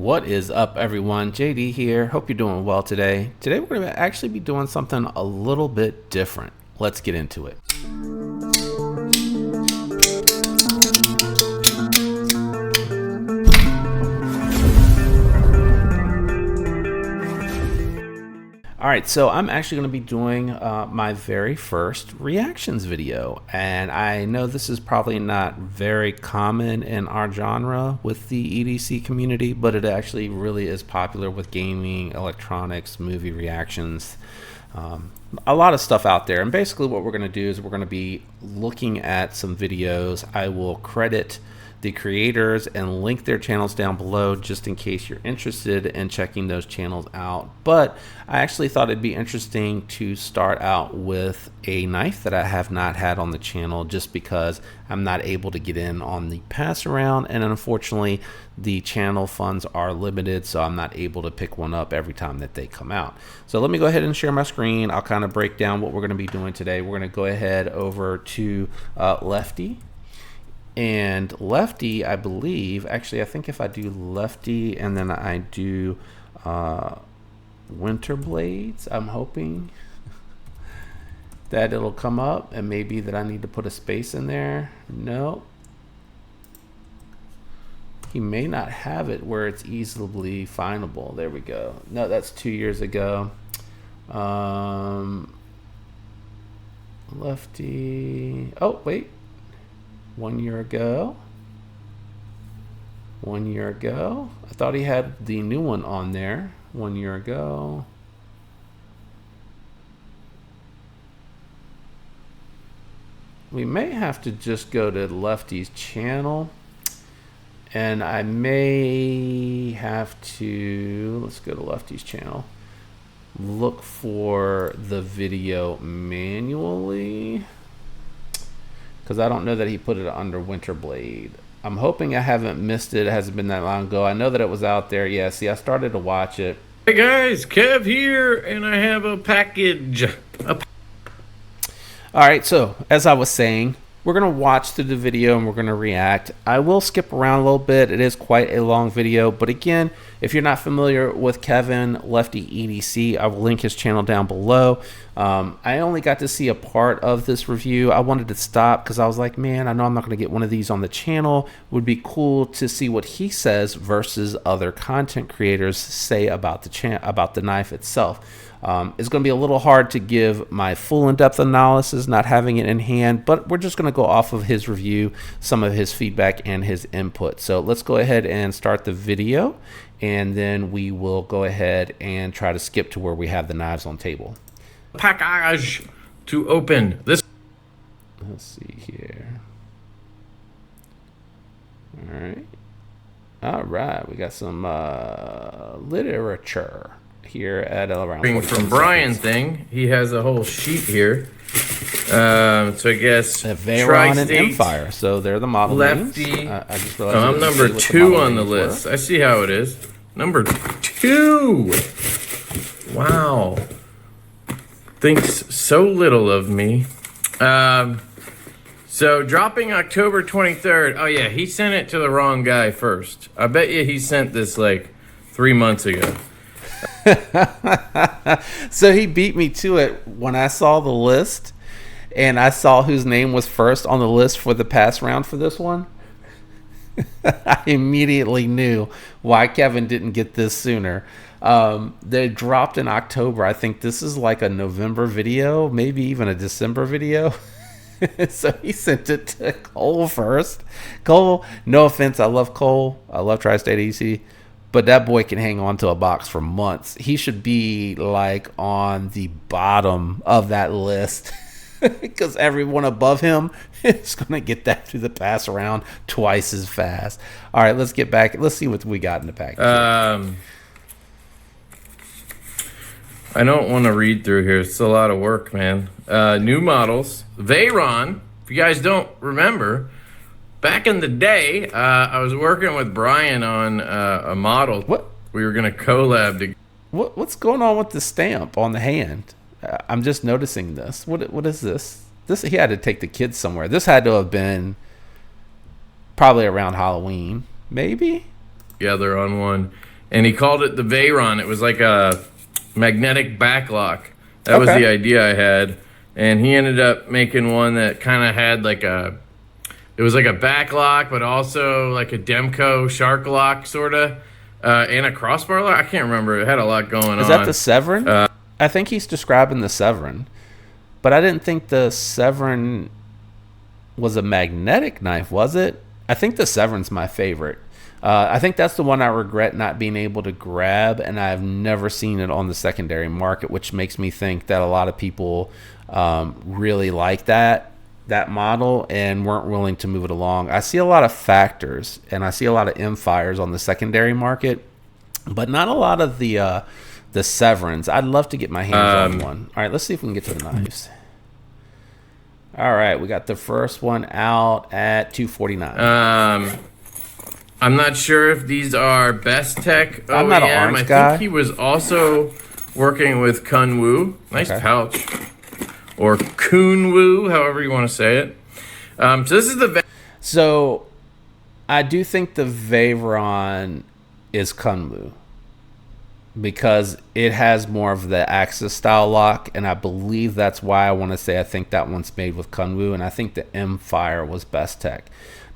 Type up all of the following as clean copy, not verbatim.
What is up, everyone? JD here. Hope you're doing well today. Today we're going to actually be doing something a little bit different. Let's get into it. All right, so I'm actually going to be doing my very first reactions video, and I know this is probably not very common in our genre with the EDC community, but it actually really is popular with gaming, electronics, movie reactions, a lot of stuff out there. And basically what we're going to do is we're going to be looking at some videos. I will credit the creators and link their channels down below just in case you're interested in checking those channels out. But I actually thought it'd be interesting to start out with a knife that I have not had on the channel, just because I'm not able to get in on the pass around, and unfortunately the channel funds are limited, so I'm not able to pick one up every time that they come out. So let me go ahead and share my screen. I'll kind of break down what we're going to be doing today. We're going to go ahead over to Lefty. And Lefty, I believe, actually, I think if I do Lefty and then I do Winterblades, I'm hoping that it'll come up, and maybe that I need to put a space in there. No. He may not have it where it's easily findable. There we go. No, that's 2 years ago. Lefty. Oh, wait. 1 year ago. 1 year ago. I thought he had the new one on there 1 year ago. We may have to just go to Lefty's channel, and I may have to, let's go to Lefty's channel, look for the video manually, because I don't know that he put it under Winterblade. I'm hoping I haven't missed it. It hasn't been that long ago. I know that it was out there. Yeah, see, I started to watch it. Hey guys, Kev here, and I have a package. All right, so as I was saying, we're going to watch through the video and we're going to react. I will skip around a little bit. It is quite a long video, but again, if you're not familiar with Kevin, LeftyEDC, I will link his channel down below. I only got to see a part of this review. I wanted to stop because I was like, man, I know I'm not going to get one of these on the channel. It would be cool to see what he says versus other content creators say about the knife itself. It's going to be a little hard to give my full in-depth analysis, not having it in hand, but we're just going to go off of his review, some of his feedback and his input. So let's go ahead and start the video, and then we will go ahead and try to skip to where we have the knives on table. Package to open this. Let's see here. All right, we got some literature here at around from Brian thing. He has a whole sheet here. So I guess Veyron and Empire. So they're the model Lefty. names. I just realized I'm number 2 on the list. I see how it is. Number 2. Wow. Thinks so little of me. So dropping October 23rd. Oh yeah, he sent it to the wrong guy first. I bet you he sent this like 3 months ago. So he beat me to it when I saw the list and I saw whose name was first on the list for the pass round for this one. I immediately knew why Kevin didn't get this sooner. They dropped in October. I think this is like a November video, maybe even a December video. So he sent it to Cole first. Cole, no offense, I love Cole. I love Tri-State EDC. But that boy can hang on to a box for months. He should be like on the bottom of that list because everyone above him is going to get that through the pass around twice as fast. All right, let's get back. Let's see what we got in the package. I don't want to read through here. It's a lot of work, man. New models. Veyron, if you guys don't remember, back in the day, I was working with Brian on a model. What? We were going to collab together. What's going on with the stamp on the hand? I'm just noticing this. What is this? He had to take the kids somewhere. This had to have been probably around Halloween, maybe. Together on one. and he called it the Veyron. It was like a magnetic backlock. That was Okay. the idea I had, and he ended up making one that kind of had like a, it was like a backlock, but also like a Demco shark lock sort of, and a crossbar lock. I can't remember. It had a lot going on. Is that the Severin? I think he's describing the Severin, but I didn't think the Severin was a magnetic knife, was it? I think the Severin's my favorite. I think that's the one I regret not being able to grab, and I've never seen it on the secondary market, which makes me think that a lot of people really like that model and weren't willing to move it along. I see a lot of factors, and I see a lot of M-Fires on the secondary market, but not a lot of the Severins. I'd love to get my hands on one. All right, let's see if we can get to the knives. All right, we got the first one out at $249. I'm not sure if these are Best Tech OEM. I'm not an orange guy. I think he was also working with Kunwu. Nice pouch. Or Kunwu, however you want to say it. So this is the... So I do think the Veyron is Kunwu because it has more of the Axis style lock, and I believe that's why I want to say I think that one's made with Kunwu, and I think the M-Fire was Best Tech.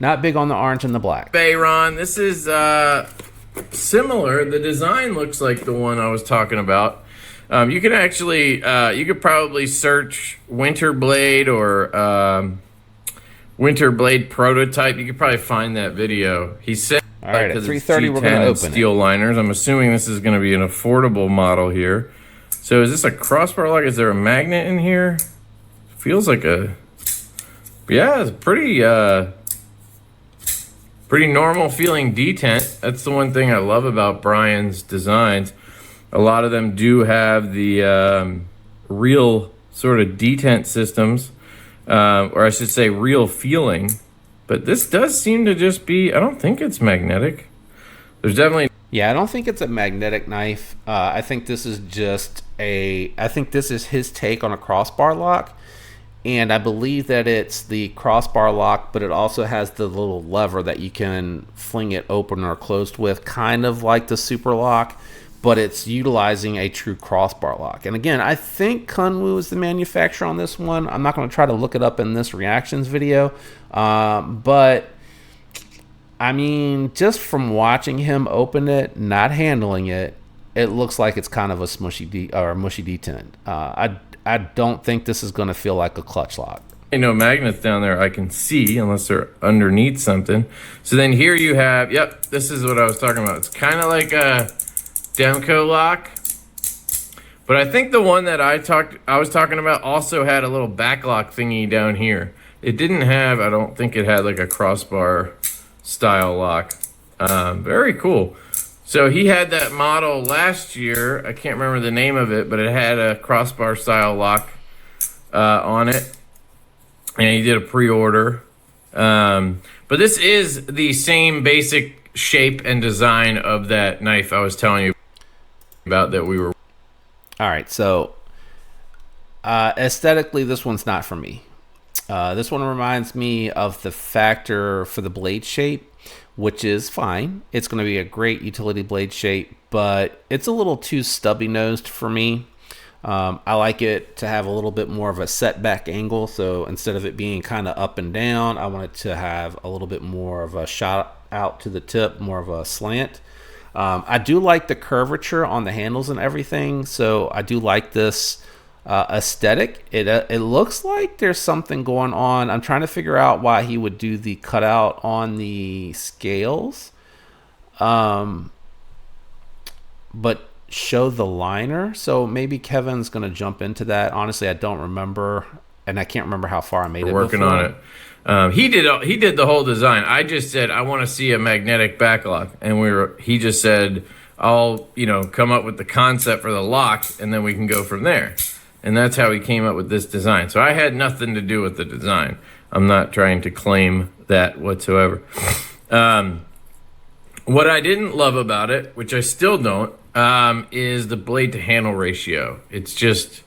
Not big on the orange and the black. Veyron, this is similar. The design looks like the one I was talking about. You can actually, you could probably search Winterblade or Winterblade prototype. You could probably find that video. He said, all right, at 330, we're going to open steel liners. I'm assuming this is going to be an affordable model here. So is this a crossbar lock? Is there a magnet in here? Feels like a, yeah, it's pretty normal feeling detent. That's the one thing I love about Brian's designs. A lot of them do have the real sort of detent systems, or I should say real feeling. But this does seem to just be, I don't think it's magnetic. There's definitely... Yeah, I don't think it's a magnetic knife. I think this is just I think this is his take on a crossbar lock. And I believe that it's the crossbar lock, but it also has the little lever that you can fling it open or closed with, kind of like the super lock, but it's utilizing a true crossbar lock. And again, I think Kunwu is the manufacturer on this one. I'm not going to try to look it up in this reactions video, but I mean, just from watching him open it, not handling it, it looks like it's kind of a mushy detent. I don't think this is going to feel like a clutch lock. No magnets down there I can see unless they're underneath something. So then here you have, yep, this is what I was talking about. It's kind of like a Demco lock. But I think the one that I was talking about also had a little backlock thingy down here. It didn't have, I don't think it had like a crossbar style lock. Very cool. So he had that model last year. I can't remember the name of it, but it had a crossbar style lock on it. And he did a pre-order. But this is the same basic shape and design of that knife I was telling you about that we were... All right, so aesthetically, this one's not for me. This one reminds me of the Factor for the blade shape, which is fine. It's going to be a great utility blade shape, but it's a little too stubby nosed for me. I like it to have a little bit more of a setback angle. So instead of it being kind of up and down, I want it to have a little bit more of a shot out to the tip, more of a slant. I do like the curvature on the handles and everything. So I do like this aesthetic. It looks like there's something going on. I'm trying to figure out why he would do the cutout on the scales, but show the liner. So maybe Kevin's gonna jump into that. Honestly, I don't remember, and I can't remember how far I made it. Working on it. He did the whole design. I just said I want to see a magnetic backlock, and he just said I'll come up with the concept for the lock, and then we can go from there. And that's how he came up with this design. So I had nothing to do with the design. I'm not trying to claim that whatsoever. What I didn't love about it, which I still don't, is the blade to handle ratio. It's just,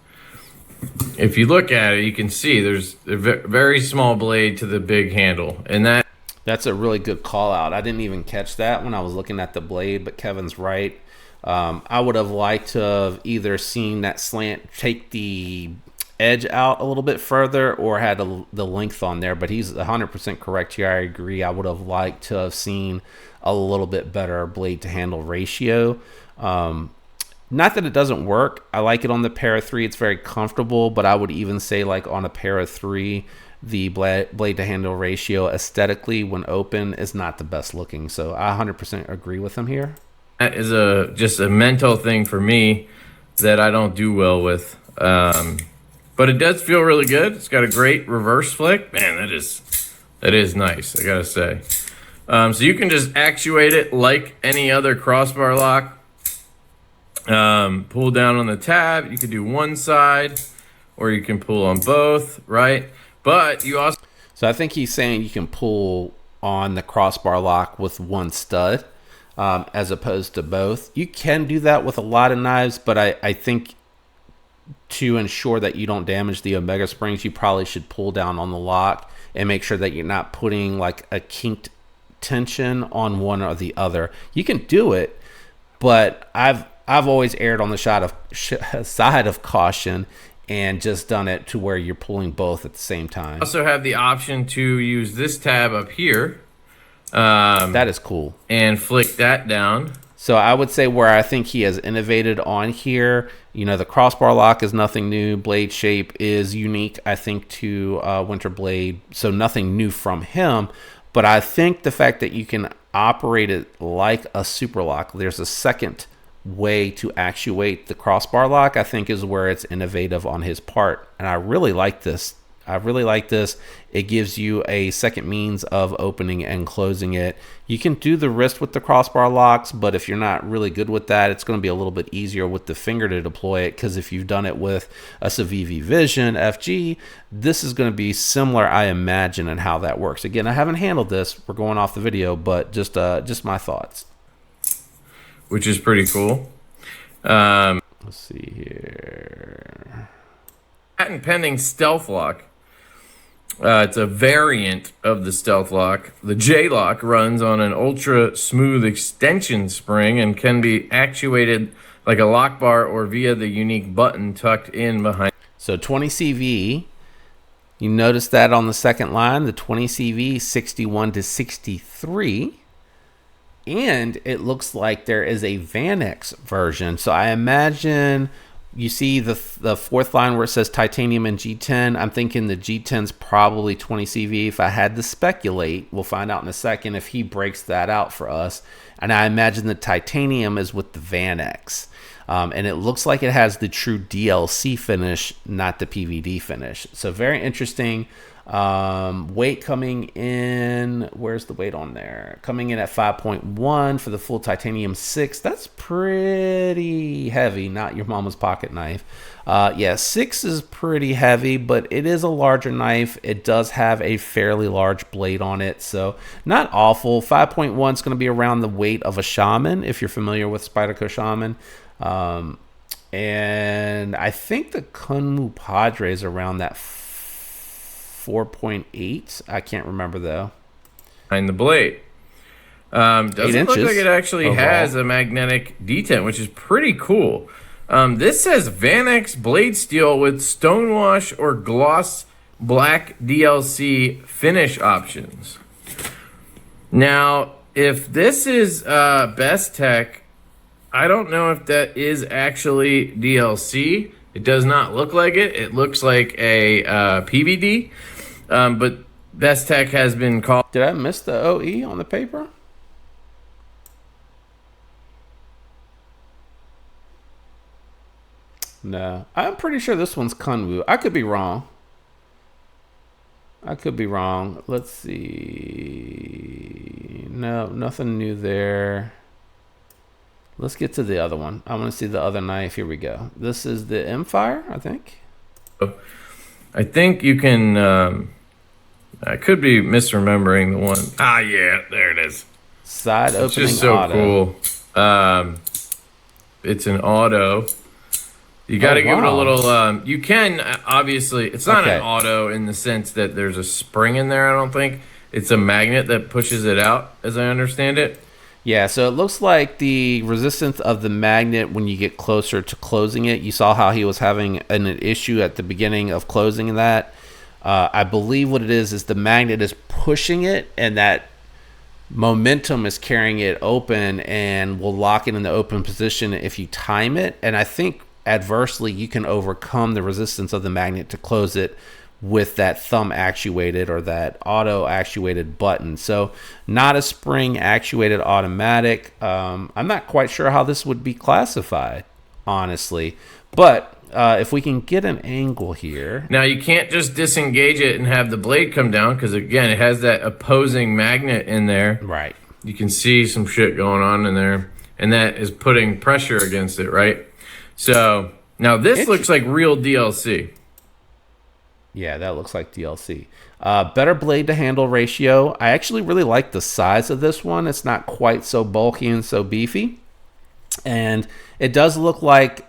if you look at it, you can see there's a very small blade to the big handle. And that... That's a really good call out. I didn't even catch that when I was looking at the blade, but Kevin's right. I would have liked to have either seen that slant take the edge out a little bit further or had the length on there, but he's 100% correct here. I agree. I would have liked to have seen a little bit better blade to handle ratio. Not that it doesn't work. I like it on the Para 3. It's very comfortable, but I would even say like on a Para 3, the blade to handle ratio aesthetically when open is not the best looking. So I 100% agree with him here. That is just a mental thing for me that I don't do well with. But it does feel really good. It's got a great reverse flick. Man, that is nice, I gotta say. So you can just actuate it like any other crossbar lock. Pull down on the tab. You can do one side, or you can pull on both, right? But you also... So I think he's saying you can pull on the crossbar lock with one stud, as opposed to both. You can do that with a lot of knives, but I think to ensure that you don't damage the Omega springs, you probably should pull down on the lock and make sure that you're not putting like a kinked tension on one or the other. You can do it, but I've always erred on the side of caution and just done it to where you're pulling both at the same time. Also have the option to use this tab up here. That is cool. And flick that down. So I would say where I think he has innovated on here, you know, the crossbar lock is nothing new. Blade shape is unique, I think, to Winterblade. So nothing new from him. But I think the fact that you can operate it like a super lock, there's a second way to actuate the crossbar lock, I think is where it's innovative on his part. And I really like this. It gives you a second means of opening and closing it. You can do the wrist with the crossbar locks, but if you're not really good with that, it's going to be a little bit easier with the finger to deploy it, because if you've done it with a Civivi Vision FG, this is going to be similar, I imagine, in how that works. Again, I haven't handled this. We're going off the video, but just my thoughts. Which is pretty cool. Let's see here. Patent pending stealth lock. It's a variant of the stealth lock. The J-lock runs on an ultra smooth extension spring and can be actuated like a lock bar or via the unique button tucked in behind. So 20 CV. You notice that on the second line, the 20 CV 61 to 63. And it looks like there is a Vanex version. So I imagine you see the fourth line where it says titanium and G10. I'm thinking the G10's probably 20 CV. If I had to speculate, we'll find out in a second if he breaks that out for us. And I imagine the titanium is with the Vanex. And it looks like it has the true DLC finish, not the PVD finish. So very interesting. Weight coming in, where's the weight on there? Coming in at 5.1 for the full titanium 6. That's pretty heavy, not your mama's pocket knife. Yeah, 6 is pretty heavy, but it is a larger knife. It does have a fairly large blade on it, so not awful. 5.1 is going to be around the weight of a Shaman, if you're familiar with Spyderco Shaman. And I think the Kunmu Padre is around that 4.8. I can't remember though. Behind the blade. Doesn't look like it actually overall has a magnetic detent, which is pretty cool. This says Vanex blade steel with stonewash or gloss black DLC finish options. Now, if this is Best Tech, I don't know if that is actually DLC. It does not look like it. It looks like a PVD. But Best Tech has been called... Did I miss the OE on the paper? No. I'm pretty sure this one's Kunwu. I could be wrong. Let's see. No, nothing new there. Let's get to the other one. I want to see the other knife. Here we go. This is the M-Fire, I think. I think you can... I could be misremembering the one. Ah, yeah, there it is. Side opening auto. It's just so cool. It's an auto. You got to give it a little... you can, obviously... It's not an auto in the sense that there's a spring in there, I don't think. It's a magnet that pushes it out, as I understand it. Yeah, so it looks like the resistance of the magnet when you get closer to closing it. You saw how he was having an issue at the beginning of closing that. I believe what it is the magnet is pushing it, and that momentum is carrying it open and will lock it in the open position if you time it. And I think adversely, you can overcome the resistance of the magnet to close it with that thumb actuated or that auto actuated button. So not a spring actuated automatic. I'm not quite sure how this would be classified, honestly, but if we can get an angle here. Now you can't just disengage it and have the blade come down, because again, it has that opposing magnet in there. Right. You can see some shit going on in there, and that is putting pressure against it, right? So now this looks like real DLC. Yeah, that looks like DLC. Better blade to handle ratio. I actually really like the size of this one. It's not quite so bulky and so beefy. And it does look like,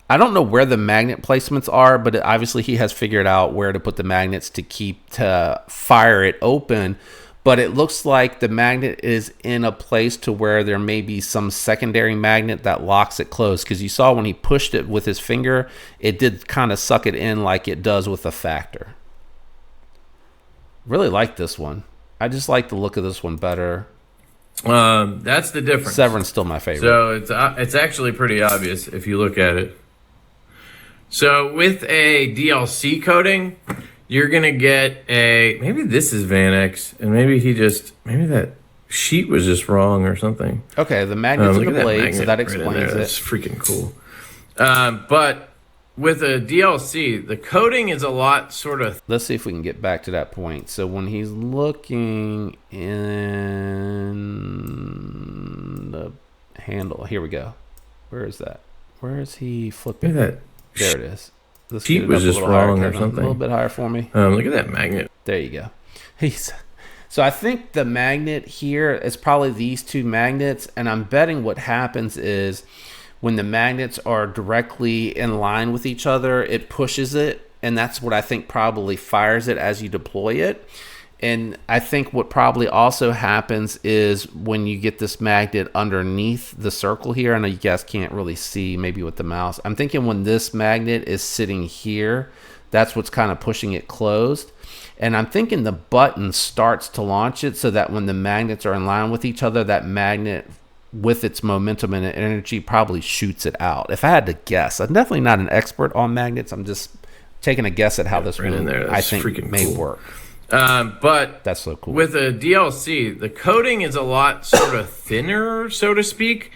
I don't know where the magnet placements are, but obviously he has figured out where to put the magnets to fire it open. But it looks like the magnet is in a place to where there may be some secondary magnet that locks it closed. Because you saw when he pushed it with his finger, it did kind of suck it in like it does with a factor. Really like this one. I just like the look of this one better. That's the difference. Severin's still my favorite. So it's actually pretty obvious if you look at it. So with a DLC coating, you're going to get maybe this is VanX, and maybe that sheet was just wrong or something. Okay, the magnet's in the blade, so that explains it. That's freaking cool. But with a DLC, the coating is a lot sort of... Let's see if we can get back to that point. So when he's looking in the handle, here we go. Where is that? Where is he flipping? Look at that. There it is. This sheet was just wrong or something. A little bit higher for me. Look at that magnet. There you go. So I think the magnet here is probably these two magnets, and I'm betting what happens is when the magnets are directly in line with each other, it pushes it, and that's what I think probably fires it as you deploy it. And I think what probably also happens is when you get this magnet underneath the circle here, I know you guys can't really see maybe with the mouse. I'm thinking when this magnet is sitting here, that's what's kind of pushing it closed. And I'm thinking the button starts to launch it so that when the magnets are in line with each other, that magnet with its momentum and energy probably shoots it out. If I had to guess, I'm definitely not an expert on magnets. I'm just taking a guess at how this one I think may work. But that's so cool. With a DLC, the coating is a lot sort of thinner, so to speak.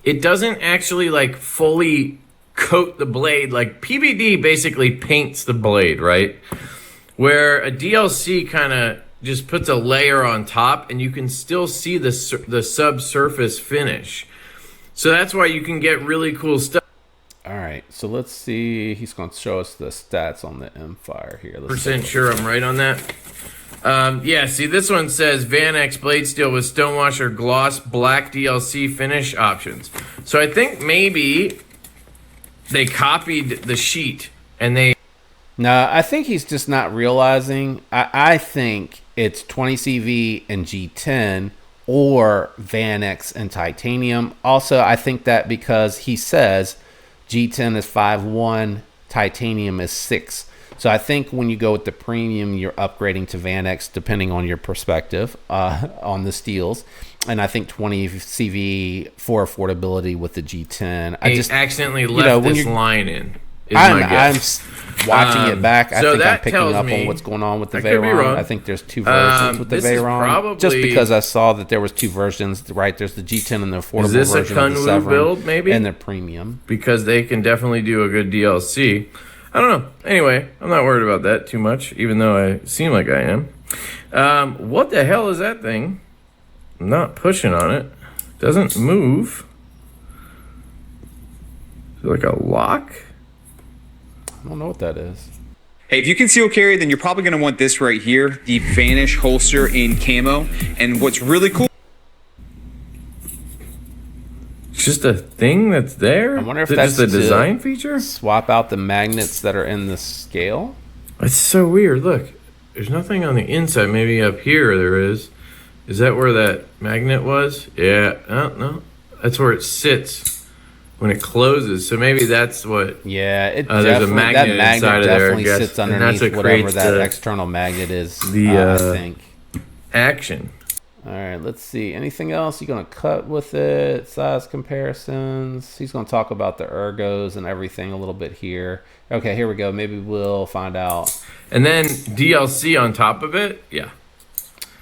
It doesn't actually like fully coat the blade. Like PVD basically paints the blade, right? Where a DLC kind of just puts a layer on top, and you can still see the subsurface finish. So that's why you can get really cool stuff. All right, so let's see. He's going to show us the stats on the M-Fire here. Percent sure I'm right on that. Yeah, see, this one says VanX blade steel with stonewasher gloss black DLC finish options. So I think maybe they copied the sheet and they... No, I think he's just not realizing. I think it's 20CV and G10 or VanX and titanium. Also, I think that because he says G10 is 5.1, titanium is 6. So I think when you go with the premium, you're upgrading to VanX depending on your perspective on the steels. And I think 20 CV for affordability with the G10. I just accidentally left this line in. I'm watching it back. I think I'm picking up on what's going on with the Veyron. I think there's two versions with the Veyron. Just because I saw that there was two versions, right? There's the G10 and the affordable version of the Severn build, maybe? And the premium. Because they can definitely do a good DLC. I don't know. Anyway, I'm not worried about that too much, even though I seem like I am. What the hell is that thing? I'm not pushing on it. Doesn't move. Is it like a lock? I don't know what that is. Hey, if you conceal carry, then you're probably going to want this right here, the Vanish holster in camo. And what's really cool... It's just a thing that's there? I wonder if that's just a design feature? Swap out the magnets that are in the scale? It's so weird. Look. There's nothing on the inside. Maybe up here there is. Is that where that magnet was? Yeah. Oh, no. That's where it sits when it closes. So maybe that's what. Yeah, there's a magnet inside of there, I guess. sits And underneath that's what whatever creates that the external magnet is. the, I think. action. All right, let's see. Anything else you're going to cut with it? Size comparisons. He's going to talk about the ergos and everything a little bit here. Okay, here we go. Maybe we'll find out. And then DLC on top of it. Yeah.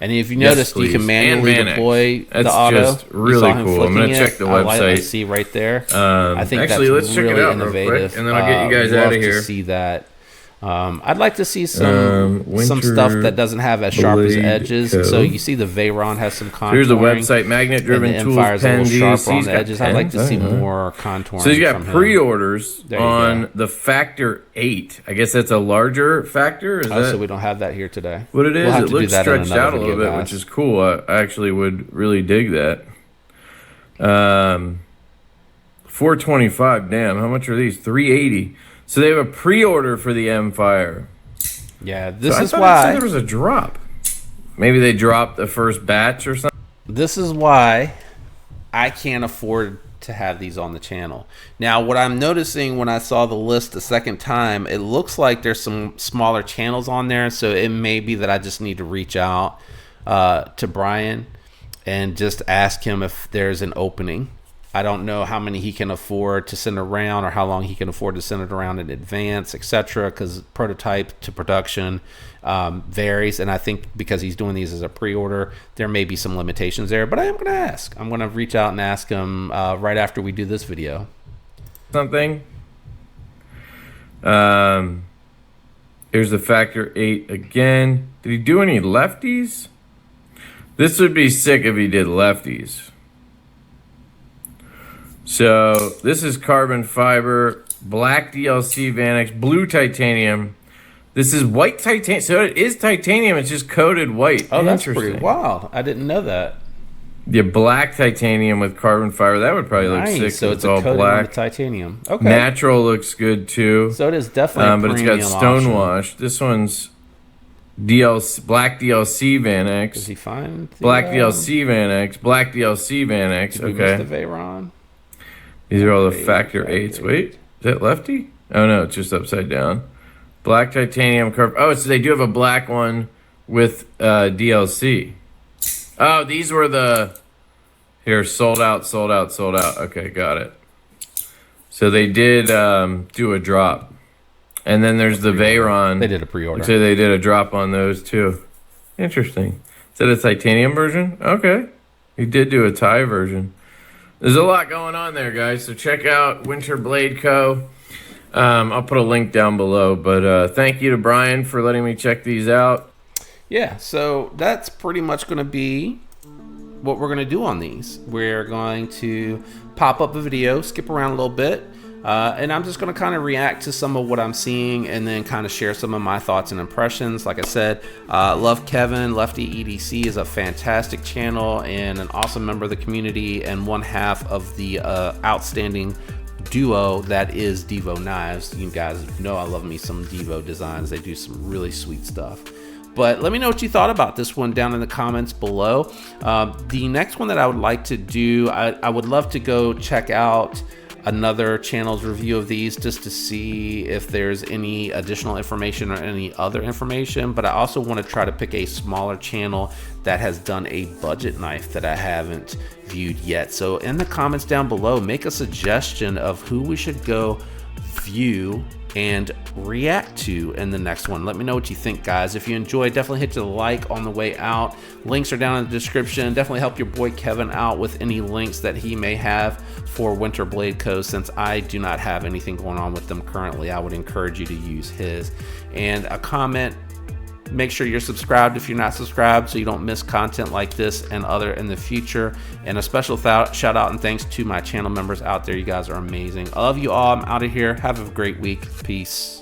And if you notice, you can manually deploy the auto. That's just really cool. I'm going to check the website. I see right there. I think actually, that's let's check really it out innovative. real quick, and then I'll get you guys out of here. To see that. I'd like to see some stuff that doesn't have as sharp as edges. So you see the Veyron has some contouring. Here's the website, magnet-driven tools, pen, sharp on the edges. I'd like to see more contouring. So he's got pre-orders on the Factor 8. I guess that's a larger Factor. So we don't have that here today. What it is, it looks stretched out a little bit, which is cool. I actually would really dig that. 425. Damn, how much are these? 380. So they have a pre-order for the M Fire. Yeah, this is why there was a drop. Maybe they dropped the first batch or something. This is why I can't afford to have these on the channel. Now, what I'm noticing when I saw the list the second time, it looks like there's some smaller channels on there. So it may be that I just need to reach out to Brian and just ask him if there's an opening. I don't know how many he can afford to send around or how long he can afford to send it around in advance, etc. Because prototype to production varies. And I think because he's doing these as a pre-order, there may be some limitations there. But I am going to ask. I'm going to reach out and ask him right after we do this video. Something. Here's the Factor 8 again. Did he do any lefties? This would be sick if he did lefties. So this is carbon fiber, black DLC Vanex, blue titanium. This is white titanium. So it is titanium. It's just coated white. Oh, that's pretty wild. I didn't know that. Yeah, black titanium with carbon fiber. That would probably look sick. So it's all black. On the titanium. Okay. Natural looks good too. So it is definitely but it's got stonewash. This one's DLC, black DLC Vanex. Does he find the, black DLC Vanex? Black DLC Vanex. Did we miss the Veyron? These are all the Factor 8s. Wait, is that lefty? Oh, no, it's just upside down. Black titanium curve. Oh, so they do have a black one with DLC. Oh, these were the... Here, sold out, sold out, sold out. Okay, got it. So they did do a drop. And then there's the Veyron. They did a pre-order. So they did a drop on those, too. Interesting. Is that a titanium version? Okay. He did do a Thai version. There's a lot going on there, guys, so check out Winterblade Co. I'll put a link down below, but thank you to Brian for letting me check these out. Yeah, so that's pretty much going to be what we're going to do on these. We're going to pop up a video, skip around a little bit, and I'm just going to kind of react to some of what I'm seeing and then kind of share some of my thoughts and impressions. Like I said, love Kevin. LeftyEDC is a fantastic channel and an awesome member of the community and one half of the outstanding duo that is Devo Knives. You guys know I love me some Devo designs. They do some really sweet stuff. But let me know what you thought about this one down in the comments below. The next one that I would like to do, I would love to go check out another channel's review of these just to see if there's any additional information or any other information. But I also want to try to pick a smaller channel that has done a budget knife that I haven't viewed yet. So in the comments down below, make a suggestion of who we should go view and react to in the next one. Let me know what you think, guys. If you enjoyed, definitely hit the like on the way out. Links are down in the description. Definitely help your boy Kevin out with any links that he may have for Winterblade Co. Since I do not have anything going on with them currently, I would encourage you to use his. And a comment, make sure you're subscribed if you're not subscribed so you don't miss content like this and other in the future. And a special shout out and thanks to my channel members out there. You guys are amazing. I love you all. I'm out of here. Have a great week. Peace.